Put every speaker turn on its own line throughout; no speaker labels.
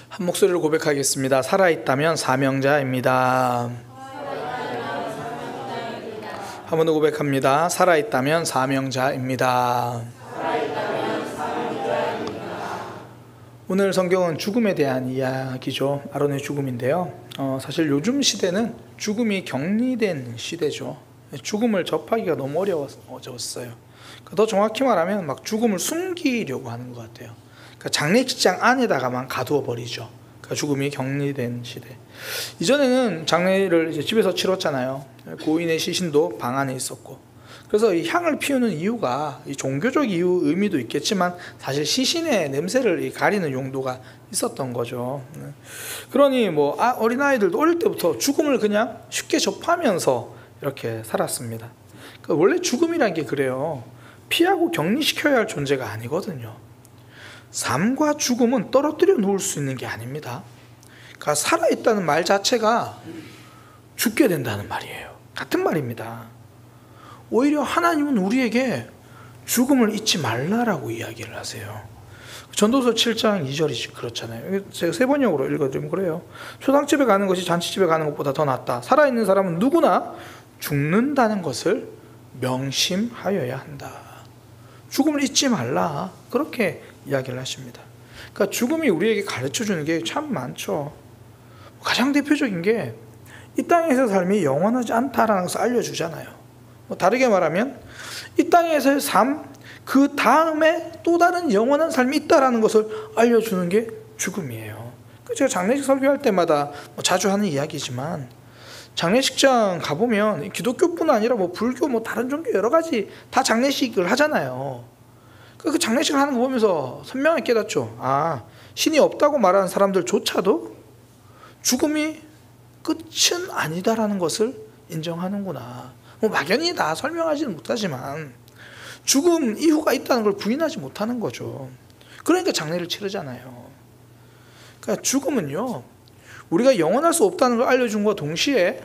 한 목소리로 고백하겠습니다. 살아있다면 사명자입니다. 한 번 더 고백합니다. 살아있다면 사명자입니다. 오늘 성경은 죽음에 대한 이야기죠. 아론의 죽음인데요. 사실 요즘 시대는 죽음이 격리된 시대죠. 죽음을 접하기가 너무 어려웠어요. 더 정확히 말하면 막 죽음을 숨기려고 하는 것 같아요. 그러니까 장례식장 안에다가만 가두어 버리죠. 그러니까 죽음이 격리된 시대. 이전에는 장례를 이제 집에서 치렀잖아요. 고인의 시신도 방 안에 있었고. 그래서 이 향을 피우는 이유가 이 종교적 이유 의미도 있겠지만 사실 시신의 냄새를 가리는 용도가 있었던 거죠. 그러니 뭐 어린아이들도 어릴 때부터 죽음을 그냥 쉽게 접하면서 이렇게 살았습니다. 그러니까 원래 죽음이란 게 그래요. 피하고 격리시켜야 할 존재가 아니거든요. 삶과 죽음은 떨어뜨려 놓을 수 있는 게 아닙니다. 그러니까 살아있다는 말 자체가 죽게 된다는 말이에요. 같은 말입니다. 오히려 하나님은 우리에게 죽음을 잊지 말라라고 이야기를 하세요. 전도서 7장 2절이 그렇잖아요. 제가 세 번역으로 읽어드리면 그래요. 초상집에 가는 것이 잔치집에 가는 것보다 더 낫다. 살아있는 사람은 누구나 죽는다는 것을 명심하여야 한다. 죽음을 잊지 말라. 그렇게 이야기를 하십니다. 그러니까 죽음이 우리에게 가르쳐주는 게 참 많죠. 가장 대표적인 게 이 땅에서 삶이 영원하지 않다라는 것을 알려주잖아요. 다르게 말하면 이 땅에서의 삶, 그 다음에 또 다른 영원한 삶이 있다라는 것을 알려주는 게 죽음이에요. 제가 장례식 설교할 때마다 자주 하는 이야기지만 장례식장 가보면 기독교뿐 아니라 불교 다른 종교 여러 가지 다 장례식을 하잖아요. 그 장례식을 하는 거 보면서 선명하게 깨닫죠. 신이 없다고 말하는 사람들조차도 죽음이 끝은 아니다라는 것을 인정하는구나. 막연히 다 설명하지는 못하지만 죽음 이후가 있다는 걸 부인하지 못하는 거죠. 그러니까 장례를 치르잖아요. 그러니까 죽음은요, 우리가 영원할 수 없다는 걸 알려준 것과 동시에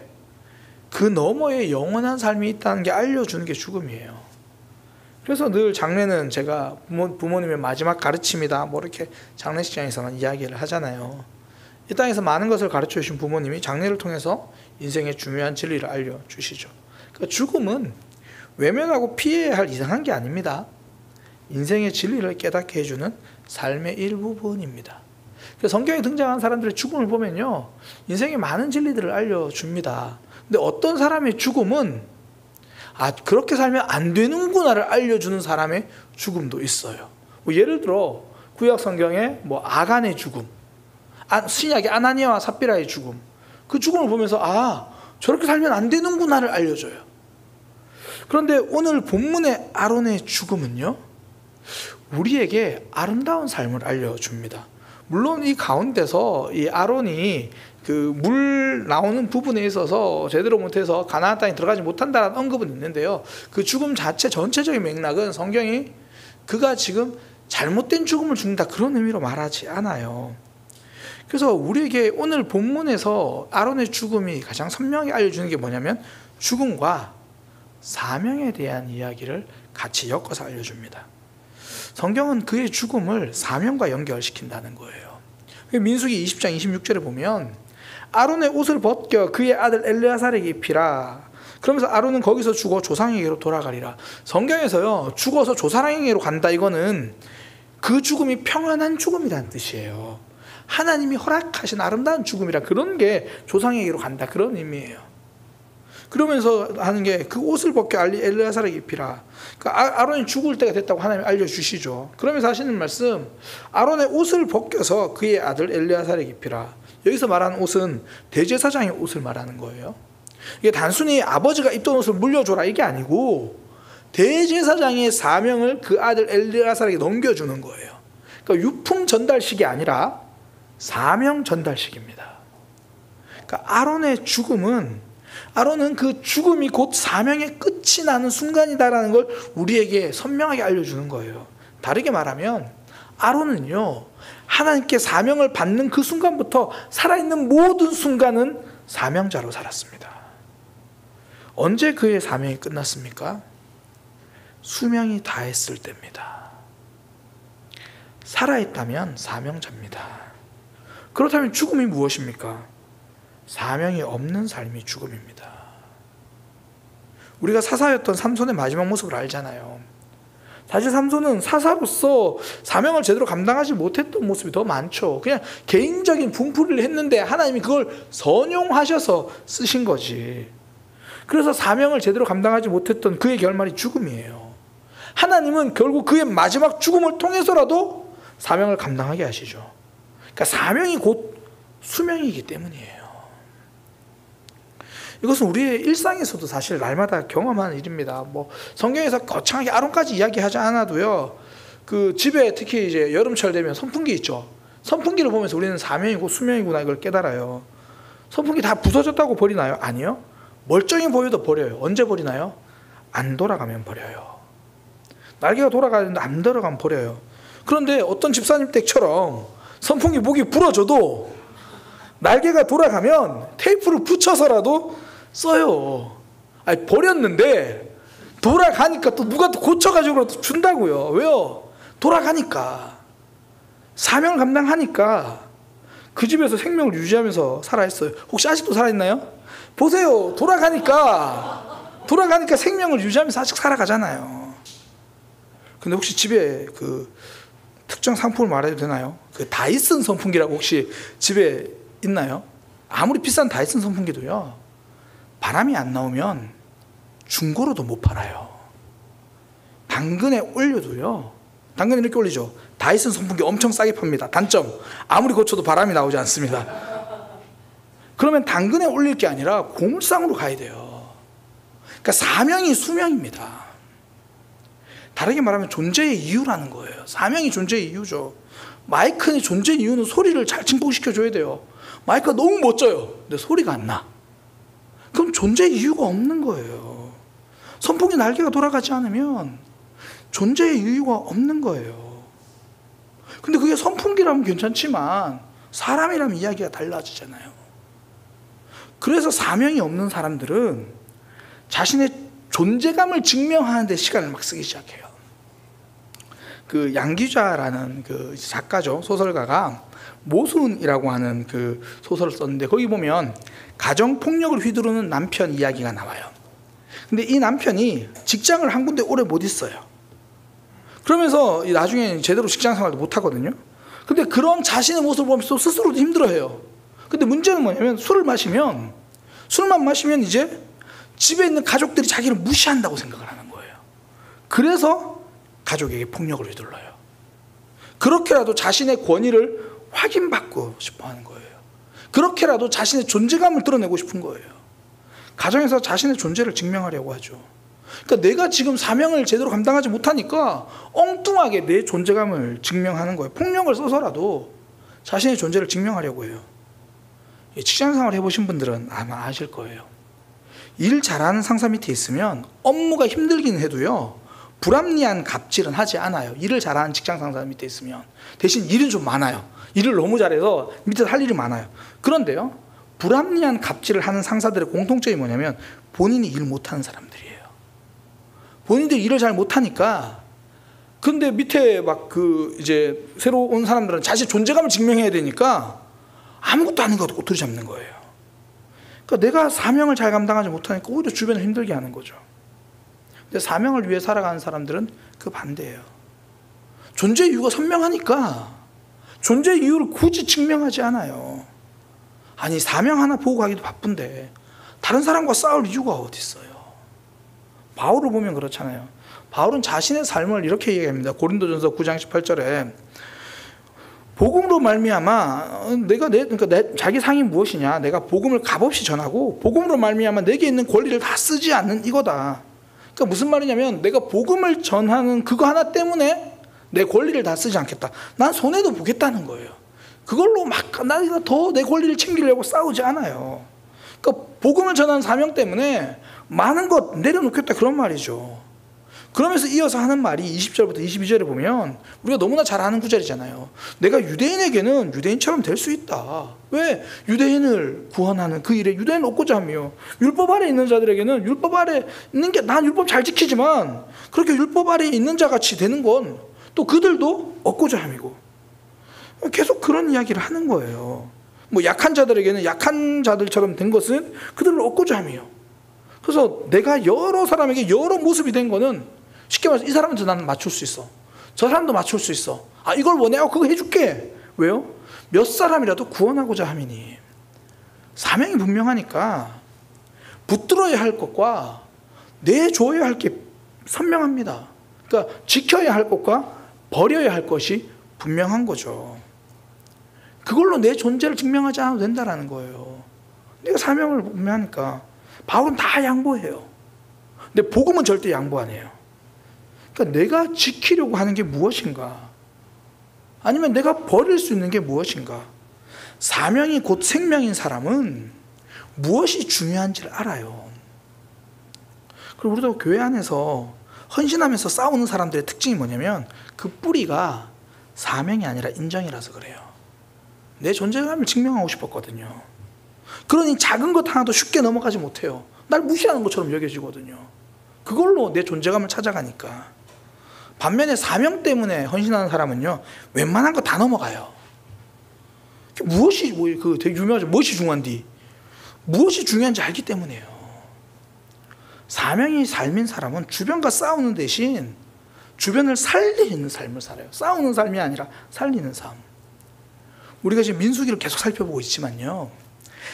그 너머에 영원한 삶이 있다는 게 알려주는 게 죽음이에요. 그래서 늘 장례는 제가 부모님의 마지막 가르침이다 이렇게 장례식장에서만 이야기를 하잖아요. 이 땅에서 많은 것을 가르쳐 주신 부모님이 장례를 통해서 인생의 중요한 진리를 알려주시죠. 그러니까 죽음은 외면하고 피해야 할 이상한 게 아닙니다. 인생의 진리를 깨닫게 해주는 삶의 일부분입니다. 그래서 성경에 등장한 사람들의 죽음을 보면요, 인생의 많은 진리들을 알려줍니다. 근데 어떤 사람의 죽음은 그렇게 살면 안 되는구나를 알려주는 사람의 죽음도 있어요. 예를 들어 구약 성경에 아간의 죽음, 신약의 아나니아와 삽비라의 죽음, 그 죽음을 보면서 저렇게 살면 안 되는구나를 알려줘요. 그런데 오늘 본문의 아론의 죽음은요, 우리에게 아름다운 삶을 알려줍니다. 물론 이 가운데서 이 아론이 그 물 나오는 부분에 있어서 제대로 못해서 가나안 땅에 들어가지 못한다는 언급은 있는데요, 그 죽음 자체 전체적인 맥락은 성경이 그가 지금 잘못된 죽음을 죽는다 그런 의미로 말하지 않아요. 그래서 우리에게 오늘 본문에서 아론의 죽음이 가장 선명하게 알려주는 게 뭐냐면 죽음과 사명에 대한 이야기를 같이 엮어서 알려줍니다. 성경은 그의 죽음을 사명과 연결시킨다는 거예요. 민수기 20장 26절에 보면 아론의 옷을 벗겨 그의 아들 엘르아살에게 입히라. 그러면서 아론은 거기서 죽어 조상에게로 돌아가리라. 성경에서요, 죽어서 조상에게로 간다, 이거는 그 죽음이 평안한 죽음이라는 뜻이에요. 하나님이 허락하신 아름다운 죽음이라, 그런 게 조상에게로 간다, 그런 의미예요. 그러면서 하는 게 그 옷을 벗겨 엘르아살에게 입히라. 그러니까 아론이 죽을 때가 됐다고 하나님이 알려주시죠. 그러면서 하시는 말씀, 아론의 옷을 벗겨서 그의 아들 엘르아살에게 입히라. 여기서 말하는 옷은 대제사장의 옷을 말하는 거예요. 이게 단순히 아버지가 입던 옷을 물려줘라 이게 아니고 대제사장의 사명을 그 아들 엘르아살에게 넘겨주는 거예요. 그러니까 유품 전달식이 아니라 사명 전달식입니다. 그러니까 아론은 그 죽음이 곧 사명의 끝이 나는 순간이다라는 걸 우리에게 선명하게 알려주는 거예요. 다르게 말하면 아론은요, 하나님께 사명을 받는 그 순간부터 살아있는 모든 순간은 사명자로 살았습니다. 언제 그의 사명이 끝났습니까? 수명이 다했을 때입니다. 살아있다면 사명자입니다. 그렇다면 죽음이 무엇입니까? 사명이 없는 삶이 죽음입니다. 우리가 사사였던 삼손의 마지막 모습을 알잖아요. 사실 삼손은 사사로서 사명을 제대로 감당하지 못했던 모습이 더 많죠. 그냥 개인적인 분풀이를 했는데 하나님이 그걸 선용하셔서 쓰신 거지. 그래서 사명을 제대로 감당하지 못했던 그의 결말이 죽음이에요. 하나님은 결국 그의 마지막 죽음을 통해서라도 사명을 감당하게 하시죠. 그러니까 사명이 곧 수명이기 때문이에요. 이것은 우리의 일상에서도 사실 날마다 경험하는 일입니다. 뭐 성경에서 거창하게 아론까지 이야기하지 않아도요. 그 집에 특히 이제 여름철 되면 선풍기 있죠. 선풍기를 보면서 우리는 사명이고 수명이구나 이걸 깨달아요. 선풍기 다 부서졌다고 버리나요? 아니요. 멀쩡히 보여도 버려요. 언제 버리나요? 안 돌아가면 버려요. 날개가 돌아가는데 안 돌아가면 버려요. 그런데 어떤 집사님 댁처럼 선풍기 목이 부러져도 날개가 돌아가면 테이프를 붙여서라도 써요. 아니, 버렸는데 돌아가니까 또 누가 또 고쳐가지고 또 준다고요. 왜요? 돌아가니까. 사명을 감당하니까 그 집에서 생명을 유지하면서 살아있어요. 혹시 아직도 살아있나요? 보세요. 돌아가니까 생명을 유지하면서 아직 살아가잖아요. 근데 혹시 집에 그 특정 상품을 말해도 되나요? 그 다이슨 선풍기라고 혹시 집에 있나요? 아무리 비싼 다이슨 선풍기도요, 바람이 안 나오면 중고로도 못 팔아요. 당근에 올려도요, 당근에 이렇게 올리죠. 다이슨 선풍기 엄청 싸게 팝니다. 단점, 아무리 고쳐도 바람이 나오지 않습니다. 그러면 당근에 올릴 게 아니라 고물상으로 가야 돼요. 그러니까 사명이 수명입니다. 다르게 말하면 존재의 이유라는 거예요. 사명이 존재의 이유죠. 마이크의 존재 이유는 소리를 잘 증폭시켜줘야 돼요. 마이크가 너무 멋져요. 근데 소리가 안 나. 그럼 존재의 이유가 없는 거예요. 선풍기 날개가 돌아가지 않으면 존재의 이유가 없는 거예요. 근데 그게 선풍기라면 괜찮지만 사람이라면 이야기가 달라지잖아요. 그래서 사명이 없는 사람들은 자신의 존재감을 증명하는 데 시간을 막 쓰기 시작해요. 그 양기좌라는 그 작가죠. 소설가가 모순이라고 하는 그 소설을 썼는데 거기 보면 가정폭력을 휘두르는 남편 이야기가 나와요. 근데 이 남편이 직장을 한 군데 오래 못 있어요. 그러면서 나중에 제대로 직장 생활도 못 하거든요. 근데 그런 자신의 모습을 보면서 스스로도 힘들어해요. 근데 문제는 뭐냐면 술만 마시면 이제 집에 있는 가족들이 자기를 무시한다고 생각을 하는 거예요. 그래서 가족에게 폭력을 휘둘러요. 그렇게라도 자신의 권위를 확인받고 싶어 하는 거예요. 그렇게라도 자신의 존재감을 드러내고 싶은 거예요. 가정에서 자신의 존재를 증명하려고 하죠. 그러니까 내가 지금 사명을 제대로 감당하지 못하니까 엉뚱하게 내 존재감을 증명하는 거예요. 폭력을 써서라도 자신의 존재를 증명하려고 해요. 직장생활 해보신 분들은 아마 아실 거예요. 일 잘하는 상사 밑에 있으면 업무가 힘들긴 해도요, 불합리한 갑질은 하지 않아요. 일을 잘하는 직장 상사 밑에 있으면. 대신 일은 좀 많아요. 일을 너무 잘해서 밑에서 할 일이 많아요. 그런데요, 불합리한 갑질을 하는 상사들의 공통점이 뭐냐면 본인이 일 못하는 사람들이에요. 본인들이 일을 잘 못하니까. 근데 밑에 막 그 이제 새로 온 사람들은 자신 존재감을 증명해야 되니까 아무것도 아닌 것 같고 꼬투리 잡는 거예요. 그러니까 내가 사명을 잘 감당하지 못하니까 오히려 주변을 힘들게 하는 거죠. 근데 사명을 위해 살아가는 사람들은 그 반대예요. 존재 이유가 선명하니까 존재 이유를 굳이 증명하지 않아요. 아니, 사명 하나 보고 가기도 바쁜데 다른 사람과 싸울 이유가 어디 있어요? 바울을 보면 그렇잖아요. 바울은 자신의 삶을 이렇게 얘기합니다. 고린도전서 9장 18절에 복음으로 말미암아 자기 상이 무엇이냐? 내가 복음을 값없이 전하고 복음으로 말미암아 내게 있는 권리를 다 쓰지 않는 이거다. 그러니까 무슨 말이냐면 내가 복음을 전하는 그거 하나 때문에 내 권리를 다 쓰지 않겠다. 난 손해도 보겠다는 거예요. 그걸로 막 나가 더 내 권리를 챙기려고 싸우지 않아요. 그러니까 복음을 전하는 사명 때문에 많은 것 내려놓겠다 그런 말이죠. 그러면서 이어서 하는 말이 20절부터 22절에 보면 우리가 너무나 잘 아는 구절이잖아요. 내가 유대인에게는 유대인처럼 될 수 있다. 왜? 유대인을 구원하는 그 일에 유대인을 얻고자 하며 율법 아래 있는 자들에게는 율법 아래 있는 게 난 율법 잘 지키지만 그렇게 율법 아래 있는 자 같이 되는 건 또 그들도 얻고자 함이고 계속 그런 이야기를 하는 거예요. 뭐 약한 자들에게는 약한 자들처럼 된 것은 그들을 얻고자 함이요. 그래서 내가 여러 사람에게 여러 모습이 된 거는 쉽게 말해서 이 사람한테 나는 맞출 수 있어. 저 사람도 맞출 수 있어. 아, 이걸 원해? 그거 해줄게. 왜요? 몇 사람이라도 구원하고자 함이니. 사명이 분명하니까 붙들어야 할 것과 내줘야 할 게 선명합니다. 그러니까 지켜야 할 것과 버려야 할 것이 분명한 거죠. 그걸로 내 존재를 증명하지 않아도 된다는 거예요. 내가 사명을 분명하니까. 바울은 다 양보해요. 근데 복음은 절대 양보 안 해요. 그러니까 내가 지키려고 하는 게 무엇인가? 아니면 내가 버릴 수 있는 게 무엇인가? 사명이 곧 생명인 사람은 무엇이 중요한지를 알아요. 그리고 우리도 교회 안에서 헌신하면서 싸우는 사람들의 특징이 뭐냐면 그 뿌리가 사명이 아니라 인정이라서 그래요. 내 존재감을 증명하고 싶었거든요. 그러니 작은 것 하나도 쉽게 넘어가지 못해요. 날 무시하는 것처럼 여겨지거든요. 그걸로 내 존재감을 찾아가니까. 반면에 사명 때문에 헌신하는 사람은요, 웬만한 거 다 넘어가요. 무엇이 되게 유명하죠. 무엇이 중요한디? 무엇이 중요한지 알기 때문에요. 사명이 삶인 사람은 주변과 싸우는 대신 주변을 살리는 삶을 살아요. 싸우는 삶이 아니라 살리는 삶. 우리가 지금 민수기를 계속 살펴보고 있지만요,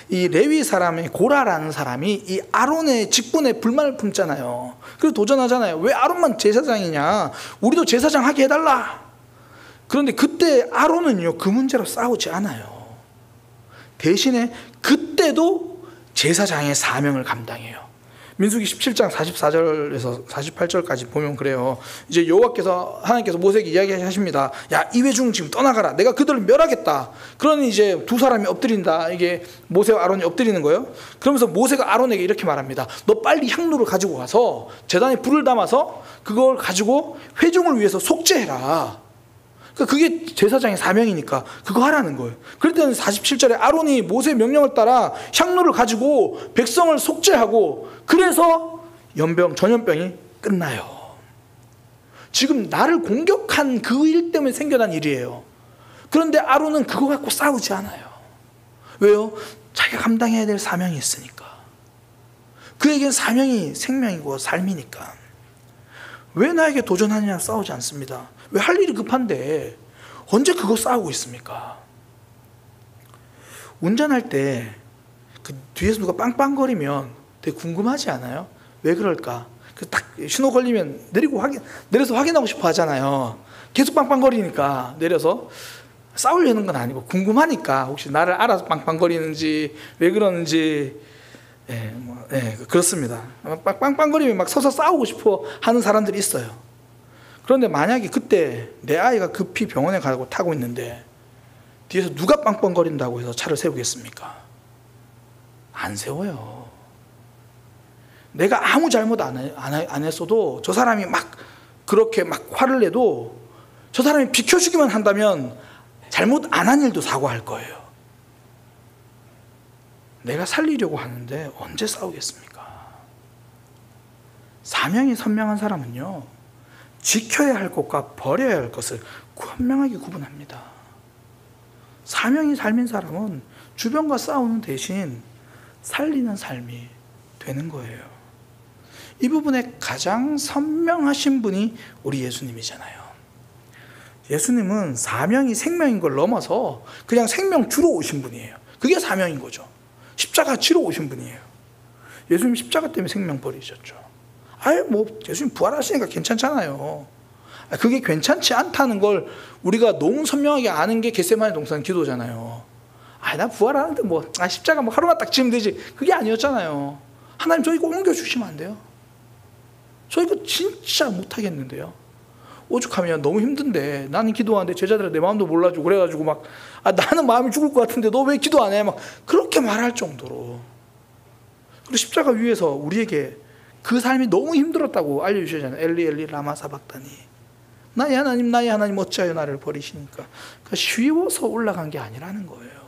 이 레위 사람의 고라라는 사람이 이 아론의 직분에 불만을 품잖아요. 그래서 도전하잖아요. 왜 아론만 제사장이냐? 우리도 제사장 하게 해달라. 그런데 그때 아론은요, 그 문제로 싸우지 않아요. 대신에 그때도 제사장의 사명을 감당해요. 민수기 17장 44절에서 48절까지 보면 그래요. 이제 여호와께서, 하나님께서 모세에게 이야기하십니다. 야, 이 회중 지금 떠나가라. 내가 그들을 멸하겠다. 그러니 이제 두 사람이 엎드린다. 이게 모세와 아론이 엎드리는 거예요. 그러면서 모세가 아론에게 이렇게 말합니다. 너 빨리 향로를 가지고 와서 제단에 불을 담아서 그걸 가지고 회중을 위해서 속죄해라. 그게 제사장의 사명이니까 그거 하라는 거예요. 그럴 때는 47절에 아론이 모세의 명령을 따라 향로를 가지고 백성을 속죄하고, 그래서 전염병이 끝나요. 지금 나를 공격한 그 일 때문에 생겨난 일이에요. 그런데 아론은 그거 갖고 싸우지 않아요. 왜요? 자기가 감당해야 될 사명이 있으니까. 그에겐 사명이 생명이고 삶이니까. 왜 나에게 도전하느냐 싸우지 않습니다. 왜 할 일이 급한데 언제 그거 싸우고 있습니까? 운전할 때 그 뒤에서 누가 빵빵거리면 되게 궁금하지 않아요? 왜 그럴까? 딱 신호 걸리면 내려서 확인하고 싶어 하잖아요. 계속 빵빵거리니까 내려서. 싸우려는 건 아니고 궁금하니까, 혹시 나를 알아서 빵빵거리는지 왜 그러는지. 그렇습니다. 빵빵거리면 막 서서 싸우고 싶어 하는 사람들이 있어요. 그런데 만약에 그때 내 아이가 급히 병원에 가고 타고 있는데 뒤에서 누가 빵빵거린다고 해서 차를 세우겠습니까? 안 세워요. 내가 아무 잘못 안 했어도 저 사람이 막 그렇게 막 화를 내도 저 사람이 비켜주기만 한다면 잘못 안 한 일도 사과할 거예요. 내가 살리려고 하는데 언제 싸우겠습니까? 사명이 선명한 사람은요, 지켜야 할 것과 버려야 할 것을 분명하게 구분합니다. 사명이 삶인 사람은 주변과 싸우는 대신 살리는 삶이 되는 거예요. 이 부분에 가장 선명하신 분이 우리 예수님이잖아요. 예수님은 사명이 생명인 걸 넘어서 그냥 생명 주러 오신 분이에요. 그게 사명인 거죠. 십자가 지러 오신 분이에요. 예수님 십자가 때문에 생명 버리셨죠. 예수님 부활하시니까 괜찮잖아요. 그게 괜찮지 않다는 걸 우리가 너무 선명하게 아는 게 겟세마네 동산 기도잖아요. 나 부활하는데 십자가 하루만 딱 지으면 되지. 그게 아니었잖아요. 하나님, 저 이거 옮겨주시면 안 돼요? 저 이거 진짜 못하겠는데요. 오죽하면 너무 힘든데 나는 기도하는데 제자들은 내 마음도 몰라주고 그래가지고 나는 마음이 죽을 것 같은데 너 왜 기도 안 해? 그렇게 말할 정도로. 그리고 십자가 위에서 우리에게 그 삶이 너무 힘들었다고 알려주시잖아요. 엘리 엘리 라마 사박다니. 나의 하나님 어찌하여 나를 버리시니까. 쉬워서 올라간 게 아니라는 거예요.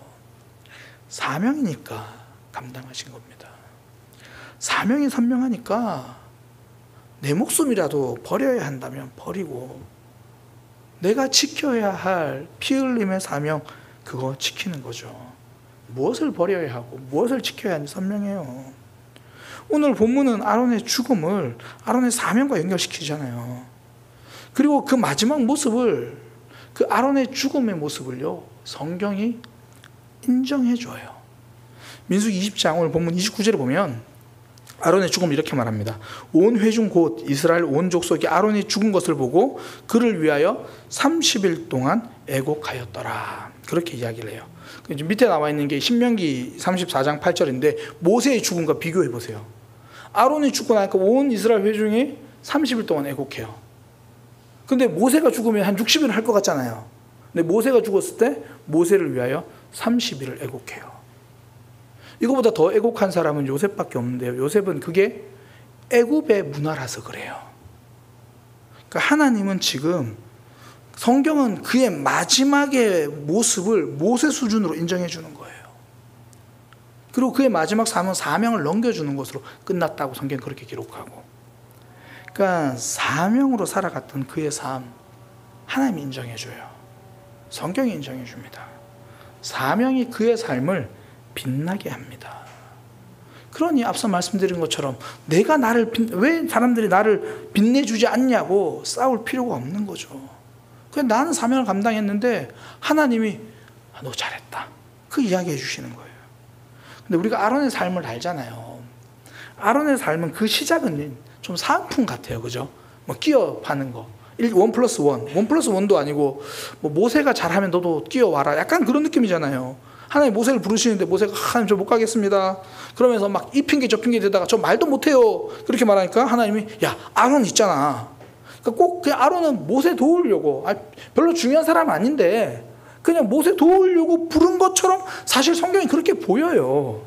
사명이니까 감당하신 겁니다. 사명이 선명하니까 내 목숨이라도 버려야 한다면 버리고, 내가 지켜야 할 피 흘림의 사명, 그거 지키는 거죠. 무엇을 버려야 하고 무엇을 지켜야 하는지 선명해요. 오늘 본문은 아론의 죽음을 아론의 사명과 연결시키잖아요. 그리고 그 마지막 모습을, 그 아론의 죽음의 모습을요, 성경이 인정해줘요. 민수기 20장 오늘 본문 29절에 보면 아론의 죽음을 이렇게 말합니다. 온 회중 곧 이스라엘 온 족속이 아론이 죽은 것을 보고 그를 위하여 30일 동안 애곡하였더라. 그렇게 이야기를 해요. 밑에 나와 있는 게 신명기 34장 8절인데 모세의 죽음과 비교해 보세요. 아론이 죽고 나니까 온 이스라엘 회중이 30일 동안 애곡해요. 근데 모세가 죽으면 한 60일을 할 것 같잖아요. 근데 모세가 죽었을 때 모세를 위하여 30일을 애곡해요. 이거보다 더 애곡한 사람은 요셉밖에 없는데요. 요셉은 그게 애굽의 문화라서 그래요. 그러니까 하나님은 지금, 성경은 그의 마지막의 모습을 모세 수준으로 인정해 주는 거예요. 그리고 그의 마지막 삶은 사명을 넘겨주는 것으로 끝났다고 성경은 그렇게 기록하고, 그러니까 사명으로 살아갔던 그의 삶, 하나님이 인정해 줘요. 성경이 인정해 줍니다. 사명이 그의 삶을 빛나게 합니다. 그러니 앞서 말씀드린 것처럼 내가 왜 사람들이 나를 빛내주지 않냐고 싸울 필요가 없는 거죠. 그냥 나는 사명을 감당했는데 하나님이 너 잘했다, 그 이야기 해주시는 거예요. 근데 우리가 아론의 삶을 알잖아요. 아론의 삶은 그 시작은 좀 사은품 같아요. 그죠? 뭐 끼어 파는 거, 1+1, 1+1도 아니고 뭐 모세가 잘하면 너도 끼어와라, 약간 그런 느낌이잖아요. 하나님 모세를 부르시는데 모세가 하나님 저 못 가겠습니다 그러면서 막 이 핑계 저 핑계 대다가 저 말도 못해요 그렇게 말하니까 하나님이 야 아론 있잖아. 그러니까 꼭 그 아론은 모세 도우려고, 별로 중요한 사람 아닌데 그냥 모세 도우려고 부른 것처럼 사실 성경이 그렇게 보여요.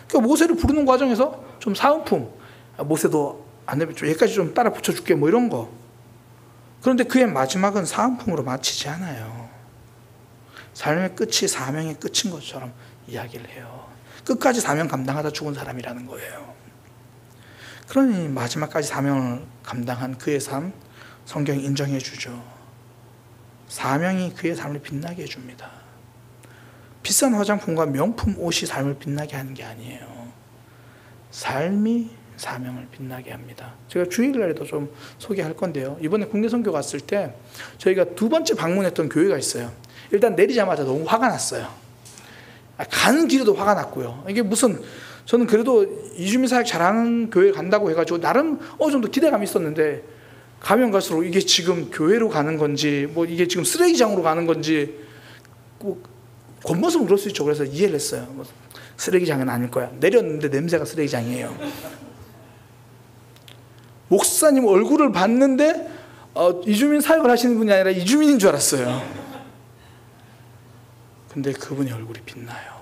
그러니까 모세를 부르는 과정에서 좀 사은품, 모세도 안 되면 여기까지 좀 따라 붙여줄게 뭐 이런 거. 그런데 그의 마지막은 사은품으로 마치지 않아요. 삶의 끝이 사명의 끝인 것처럼 이야기를 해요. 끝까지 사명 감당하다 죽은 사람이라는 거예요. 그러니 마지막까지 사명을 감당한 그의 삶, 성경이 인정해 주죠. 사명이 그의 삶을 빛나게 해줍니다. 비싼 화장품과 명품 옷이 삶을 빛나게 하는 게 아니에요. 삶이 사명을 빛나게 합니다. 제가 주일날에도 좀 소개할 건데요. 이번에 국내 선교 갔을 때 저희가 2번째 방문했던 교회가 있어요. 일단 내리자마자 너무 화가 났어요. 가는 길에도 화가 났고요. 이게 무슨, 저는 그래도 이주민 사역 잘하는 교회 간다고 해가지고 나름 어느 정도 기대감이 있었는데 가면 갈수록 이게 지금 교회로 가는 건지 뭐 이게 지금 쓰레기장으로 가는 건지, 겉모습은 그럴 수 있죠. 그래서 이해를 했어요. 뭐 쓰레기장은 아닐 거야. 내렸는데 냄새가 쓰레기장이에요. 목사님 얼굴을 봤는데 이주민 사역을 하시는 분이 아니라 이주민인 줄 알았어요. 근데 그분의 얼굴이 빛나요.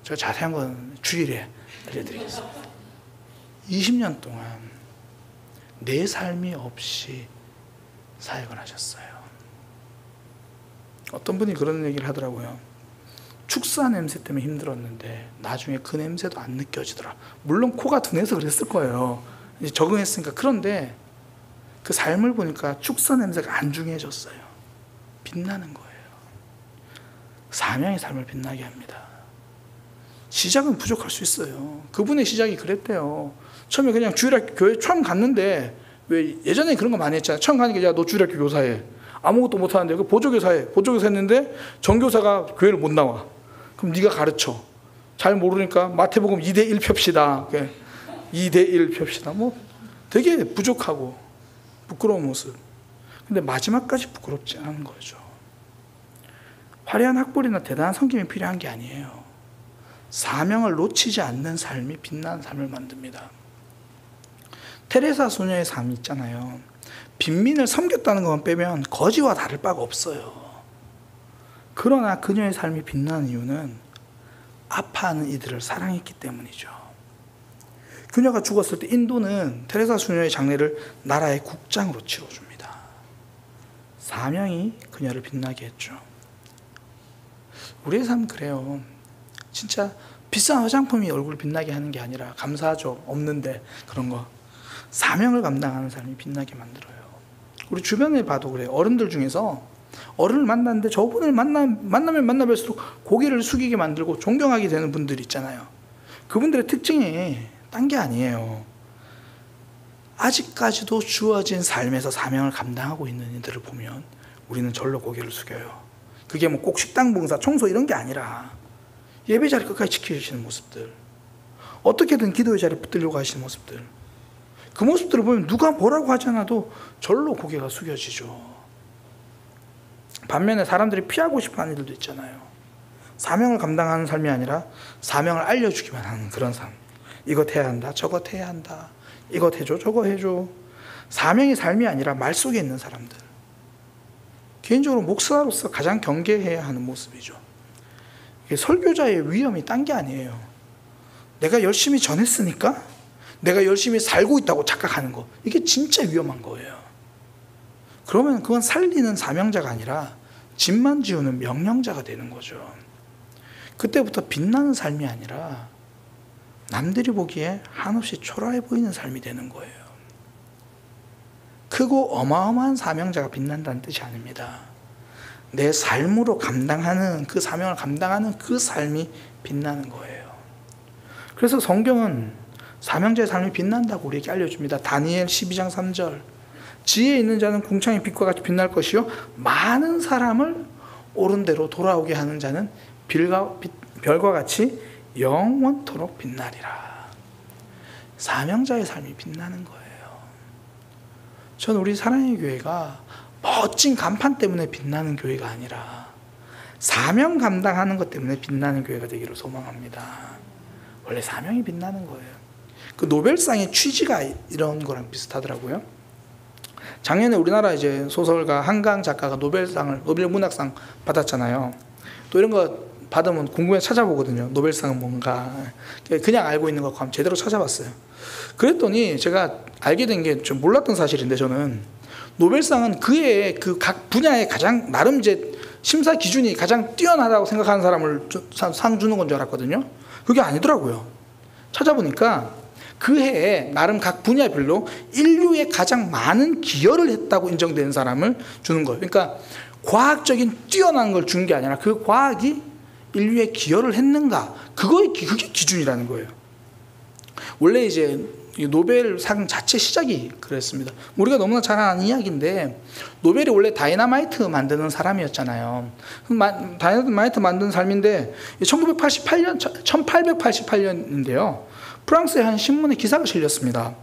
제가 자세한 건 주일에 알려드리겠습니다. 20년 동안 내 삶이 없이 사역을 하셨어요. 어떤 분이 그런 얘기를 하더라고요. 축사 냄새 때문에 힘들었는데 나중에 그 냄새도 안 느껴지더라. 물론 코가 둔해서 그랬을 거예요. 이제 적응했으니까. 그런데 그 삶을 보니까 축사 냄새가 안 중해졌어요. 빛나는 거예요. 사명의 삶을 빛나게 합니다. 시작은 부족할 수 있어요. 그분의 시작이 그랬대요. 처음에 그냥 주일학교 교회 처음 갔는데, 왜 예전에 그런 거 많이 했잖아요. 처음 가니까 야 너 주일학교 교사해. 아무것도 못하는데 그 보조교사해. 보조교사 했는데 전교사가 교회를 못 나와. 그럼 네가 가르쳐. 잘 모르니까 마태복음 2:1 펴시다. 2:1 펴시다. 뭐 되게 부족하고 부끄러운 모습. 근데 마지막까지 부끄럽지 않은 거죠. 화려한 학벌이나 대단한 성김이 필요한 게 아니에요. 사명을 놓치지 않는 삶이 빛나는 삶을 만듭니다. 테레사 소녀의 삶이 있잖아요. 빈민을 섬겼다는 것만 빼면 거지와 다를 바가 없어요. 그러나 그녀의 삶이 빛나는 이유는 아파하는 이들을 사랑했기 때문이죠. 그녀가 죽었을 때 인도는 테레사 소녀의 장례를 나라의 국장으로 치러줍니다. 사명이 그녀를 빛나게 했죠. 우리의 삶은 그래요. 진짜 비싼 화장품이 얼굴을 빛나게 하는 게 아니라, 감사하죠. 없는데 그런 거. 사명을 감당하는 삶이 빛나게 만들어요. 우리 주변에 봐도 그래요. 어른들 중에서 어른을 만났는데 저분을 만나면 만나볼수록 고개를 숙이게 만들고 존경하게 되는 분들이 있잖아요. 그분들의 특징이 딴 게 아니에요. 아직까지도 주어진 삶에서 사명을 감당하고 있는 이들을 보면 우리는 절로 고개를 숙여요. 그게 뭐 꼭 식당 봉사, 청소 이런 게 아니라 예배 자리 끝까지 지키시는 모습들, 어떻게든 기도의 자리에 붙들려고 하시는 모습들, 그 모습들을 보면 누가 뭐라고 하지 않아도 절로 고개가 숙여지죠. 반면에 사람들이 피하고 싶어 하는 일들도 있잖아요. 사명을 감당하는 삶이 아니라 사명을 알려주기만 하는 그런 삶. 이것 해야 한다, 저것 해야 한다, 이것 해줘, 저거 해줘. 사명이 삶이 아니라 말 속에 있는 사람들. 개인적으로 목사로서 가장 경계해야 하는 모습이죠. 설교자의 위험이 딴 게 아니에요. 내가 열심히 전했으니까 내가 열심히 살고 있다고 착각하는 거. 이게 진짜 위험한 거예요. 그러면 그건 살리는 사명자가 아니라 집만 지우는 명령자가 되는 거죠. 그때부터 빛나는 삶이 아니라 남들이 보기에 한없이 초라해 보이는 삶이 되는 거예요. 크고 어마어마한 사명자가 빛난다는 뜻이 아닙니다. 내 삶으로 감당하는 그 사명을 감당하는 그 삶이 빛나는 거예요. 그래서 성경은 사명자의 삶이 빛난다고 우리에게 알려줍니다. 다니엘 12장 3절. 지혜 있는 자는 궁창의 빛과 같이 빛날 것이요 많은 사람을 옳은 대로 돌아오게 하는 자는 별과 같이 영원토록 빛나리라. 사명자의 삶이 빛나는 거예요. 저는 우리 사랑의 교회가 멋진 간판 때문에 빛나는 교회가 아니라 사명 감당하는 것 때문에 빛나는 교회가 되기를 소망합니다. 원래 사명이 빛나는 거예요. 그 노벨상의 취지가 이런 거랑 비슷하더라고요. 작년에 우리나라 이제 소설가 한강 작가가 노벨 문학상 받았잖아요. 또 이런 거 받으면 궁금해서 찾아보거든요. 노벨상은 뭔가. 그냥 알고 있는 거 제대로 찾아봤어요. 그랬더니 제가 알게 된 게 좀 몰랐던 사실인데, 저는 노벨상은 그의 그 각 분야에 가장 나름 이제 심사 기준이 가장 뛰어나다고 생각하는 사람을 상 주는 건 줄 알았거든요. 그게 아니더라고요. 찾아보니까 그 해에 나름 각 분야별로 인류에 가장 많은 기여를 했다고 인정되는 사람을 주는 거예요. 그러니까 과학적인 뛰어난 걸 주는 게 아니라 그 과학이 인류에 기여를 했는가, 그게 기준이라는 거예요. 원래 이제 노벨상 자체 시작이 그랬습니다. 우리가 너무나 잘 아는 이야기인데, 노벨이 원래 다이너마이트 만드는 사람이었잖아요. 다이너마이트 만드는 삶인데 1888년인데요. 프랑스의 한 신문에 기사가 실렸습니다.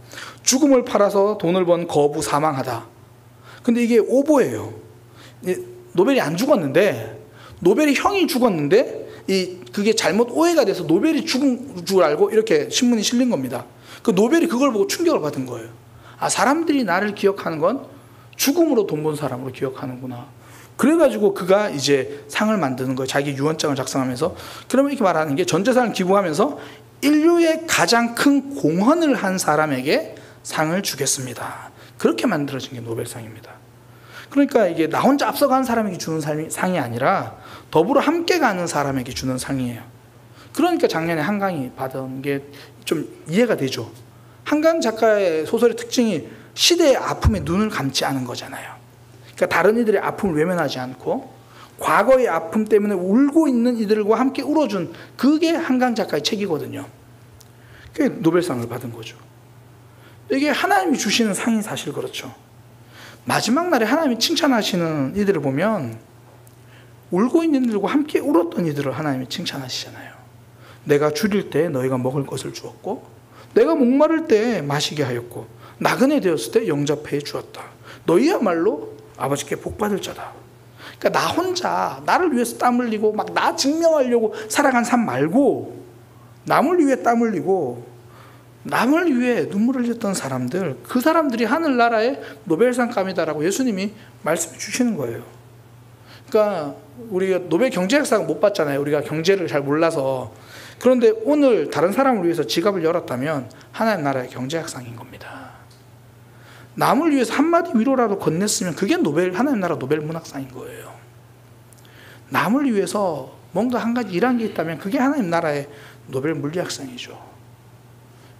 죽음을 팔아서 돈을 번 거부 사망하다. 근데 이게 오보예요. 노벨이 안 죽었는데, 노벨이 형이 죽었는데 그게 잘못 오해가 돼서 노벨이 죽은 줄 알고 이렇게 신문이 실린 겁니다. 그 노벨이 그걸 보고 충격을 받은 거예요. 아, 사람들이 나를 기억하는 건 죽음으로 돈 번 사람으로 기억하는구나. 그래가지고 그가 이제 상을 만드는 거예요. 자기 유언장을 작성하면서. 그러면 이렇게 말하는 게, 전 재산을 기부하면서 인류의 가장 큰 공헌을 한 사람에게 상을 주겠습니다. 그렇게 만들어진 게 노벨상입니다. 그러니까 이게 나 혼자 앞서가는 사람에게 주는 상이 아니라 더불어 함께 가는 사람에게 주는 상이에요. 그러니까 작년에 한강이 받은 게 좀 이해가 되죠. 한강 작가의 소설의 특징이 시대의 아픔에 눈을 감지 않은 거잖아요. 그러니까 다른 이들의 아픔을 외면하지 않고 과거의 아픔 때문에 울고 있는 이들과 함께 울어준, 그게 한강 작가의 책이거든요. 그게 노벨상을 받은 거죠. 이게 하나님이 주시는 상이 사실 그렇죠. 마지막 날에 하나님이 칭찬하시는 이들을 보면 울고 있는 이들과 함께 울었던 이들을 하나님이 칭찬하시잖아요. 내가 줄일 때 너희가 먹을 것을 주었고, 내가 목마를 때 마시게 하였고, 나그네 되었을 때 영접해 주었다. 너희야말로 아버지께 복받을 자다. 그러니까 나 혼자 나를 위해서 땀 흘리고 막 나 증명하려고 살아간 삶 말고, 남을 위해 땀 흘리고 남을 위해 눈물을 흘렸던 사람들, 그 사람들이 하늘나라의 노벨상감이다라고 예수님이 말씀해 주시는 거예요. 그러니까 우리가 노벨 경제학상 못 받잖아요. 우리가 경제를 잘 몰라서. 그런데 오늘 다른 사람을 위해서 지갑을 열었다면 하나님 나라의 경제학상인 겁니다. 남을 위해서 한마디 위로라도 건넸으면 그게 하나님 나라 노벨 문학상인 거예요. 남을 위해서 뭔가 한 가지 일한 게 있다면 그게 하나님 나라의 노벨 물리학상이죠.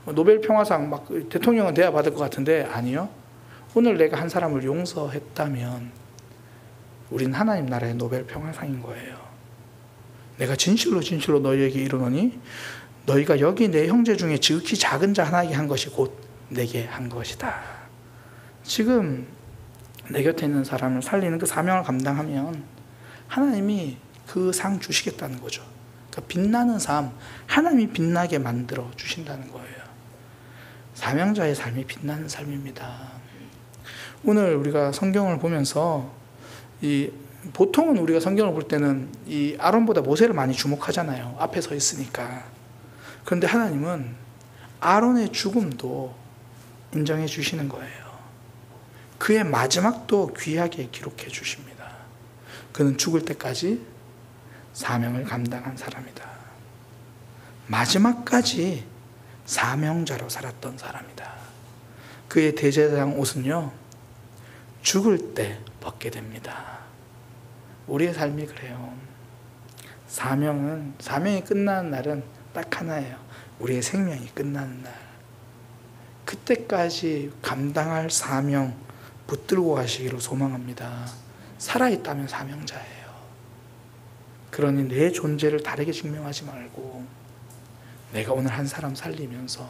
노벨 평화상 막 대통령은 돼야 받을 것 같은데 아니요. 오늘 내가 한 사람을 용서했다면 우린 하나님 나라의 노벨 평화상인 거예요. 내가 진실로 너희에게 이르노니 너희가 여기 내 형제 중에 지극히 작은 자 하나에게 한 것이 곧 내게 한 것이다. 지금 내 곁에 있는 사람을 살리는 그 사명을 감당하면 하나님이 그 상 주시겠다는 거죠. 그러니까 빛나는 삶, 하나님이 빛나게 만들어 주신다는 거예요. 사명자의 삶이 빛나는 삶입니다. 오늘 우리가 성경을 보면서 보통은 우리가 성경을 볼 때는 이 아론보다 모세를 많이 주목하잖아요. 앞에 서 있으니까. 그런데 하나님은 아론의 죽음도 인정해 주시는 거예요. 그의 마지막도 귀하게 기록해 주십니다. 그는 죽을 때까지 사명을 감당한 사람이다. 마지막까지 사명자로 살았던 사람이다. 그의 대제사장 옷은요, 죽을 때 벗게 됩니다. 우리의 삶이 그래요. 사명이 끝나는 날은 딱 하나예요. 우리의 생명이 끝나는 날. 그때까지 감당할 사명 붙들고 가시기를 소망합니다. 살아있다면 사명자예요. 그러니 내 존재를 다르게 증명하지 말고 내가 오늘 한 사람 살리면서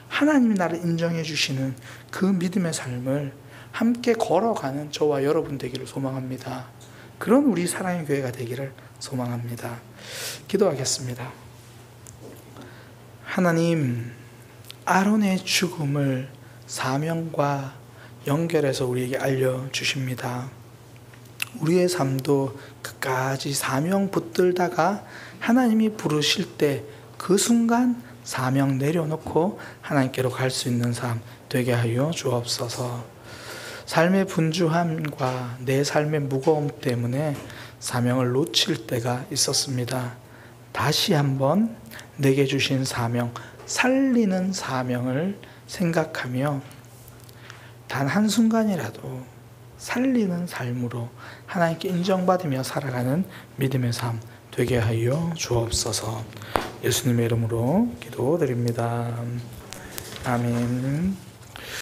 하나님이 나를 인정해 주시는 그 믿음의 삶을 함께 걸어가는 저와 여러분 되기를 소망합니다. 그런 우리 사랑의 교회가 되기를 소망합니다. 기도하겠습니다. 하나님, 아론의 죽음을 사명과 연결해서 우리에게 알려주십니다. 우리의 삶도 끝까지 사명 붙들다가 하나님이 부르실 때 그 순간 사명 내려놓고 하나님께로 갈 수 있는 삶 되게 하여 주옵소서. 삶의 분주함과 내 삶의 무거움 때문에 사명을 놓칠 때가 있었습니다. 다시 한번 내게 주신 사명, 살리는 사명을 생각하며 단 한순간이라도 살리는 삶으로 하나님께 인정받으며 살아가는 믿음의 삶 되게 하여 주옵소서. 예수님의 이름으로 기도드립니다. 아멘.